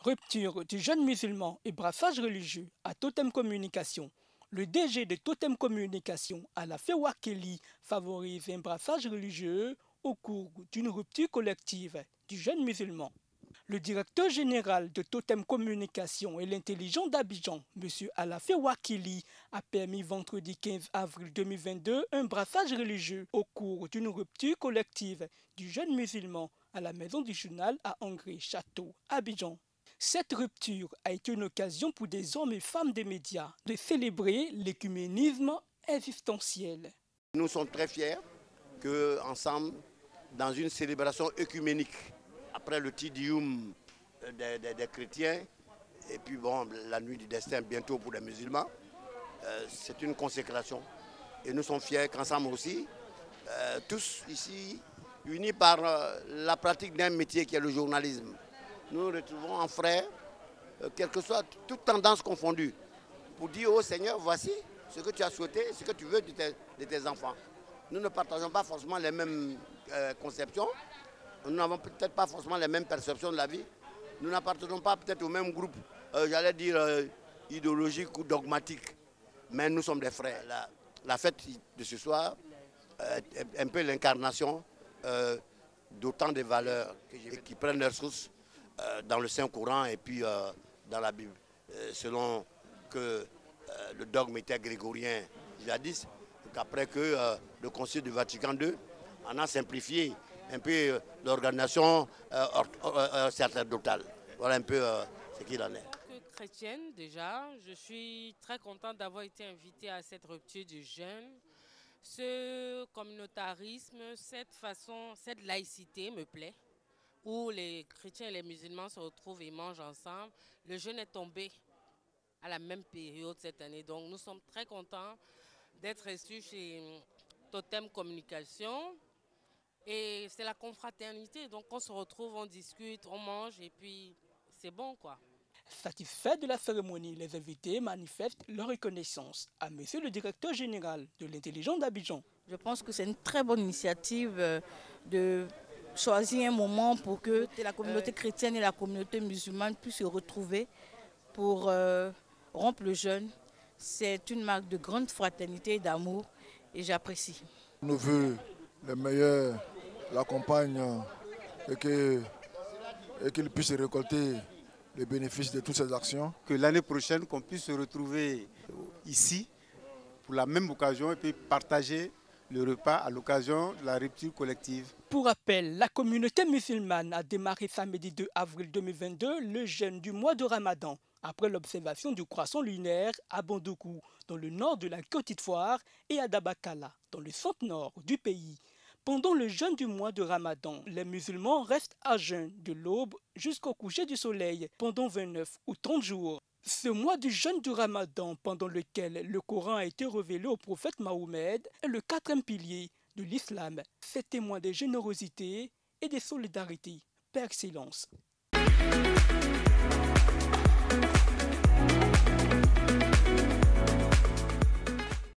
Rupture du jeune musulman et brassage religieux à Totem Communication. Le DG de Totem Communication, Alafé Wakeli, favorise un brassage religieux au cours d'une rupture collective du jeune musulman. Le directeur général de Totem Communication et l'intelligent d'Abidjan, M. Alafé Wakili, a permis vendredi 15 avril 2022 un brassage religieux au cours d'une rupture collective du jeune musulman à la maison du journal à Angré, Château, Abidjan. Cette rupture a été une occasion pour des hommes et femmes des médias de célébrer l'écuménisme existentiel. Nous sommes très fiers qu'ensemble, dans une célébration œcuménique, après le Tidioum des chrétiens, et puis bon, la nuit du destin bientôt pour les musulmans, c'est une consécration. Et nous sommes fiers qu'ensemble aussi, tous ici, unis par la pratique d'un métier qui est le journalisme, nous nous retrouvons en frères, quelle que soit toute tendance confondue, pour dire au Seigneur, voici ce que tu as souhaité, ce que tu veux de tes enfants. Nous ne partageons pas forcément les mêmes conceptions, nous n'avons peut-être pas forcément les mêmes perceptions de la vie, nous n'appartenons pas peut-être au même groupe, j'allais dire idéologique ou dogmatique, mais nous sommes des frères. La fête de ce soir est un peu l'incarnation d'autant de valeurs qui prennent leur source dans le Saint-Courant et puis dans la Bible, selon que le dogme était grégorien jadis, qu'après que le Concile du Vatican II en a simplifié un peu l'organisation sacerdotale. Voilà un peu ce qu'il en est. Chrétienne déjà, je suis très contente d'avoir été invitée à cette rupture du jeûne. Ce communautarisme, cette laïcité me plaît, où les chrétiens et les musulmans se retrouvent et mangent ensemble. Le jeûne est tombé à la même période cette année, donc nous sommes très contents d'être reçus chez Totem Communication. Et c'est la confraternité, donc on se retrouve, on discute, on mange et puis c'est bon quoi. Satisfaits de la cérémonie, les invités manifestent leur reconnaissance à monsieur le directeur général de l'intelligence d'Abidjan. Je pense que c'est une très bonne initiative de choisir un moment pour que la communauté chrétienne et la communauté musulmane puissent se retrouver pour rompre le jeûne. C'est une marque de grande fraternité et d'amour et j'apprécie. Nos voeux, les meilleurs, l'accompagnent et qu'ils puissent récolter les bénéfices de toutes ces actions. Que l'année prochaine, qu'on puisse se retrouver ici pour la même occasion et puis partager le repas à l'occasion de la rupture collective. Pour rappel, la communauté musulmane a démarré samedi 2 avril 2022 le jeûne du mois de Ramadan, après l'observation du croissant lunaire à Bandoukou, dans le nord de la Côte d'Ivoire, et à Dabakala, dans le centre-nord du pays. Pendant le jeûne du mois de Ramadan, les musulmans restent à jeûne de l'aube jusqu'au coucher du soleil pendant 29 ou 30 jours. Ce mois du jeûne du Ramadan, pendant lequel le Coran a été révélé au prophète Mahomet, est le quatrième pilier de l'islam. C'est témoin de générosité et de solidarité par excellence.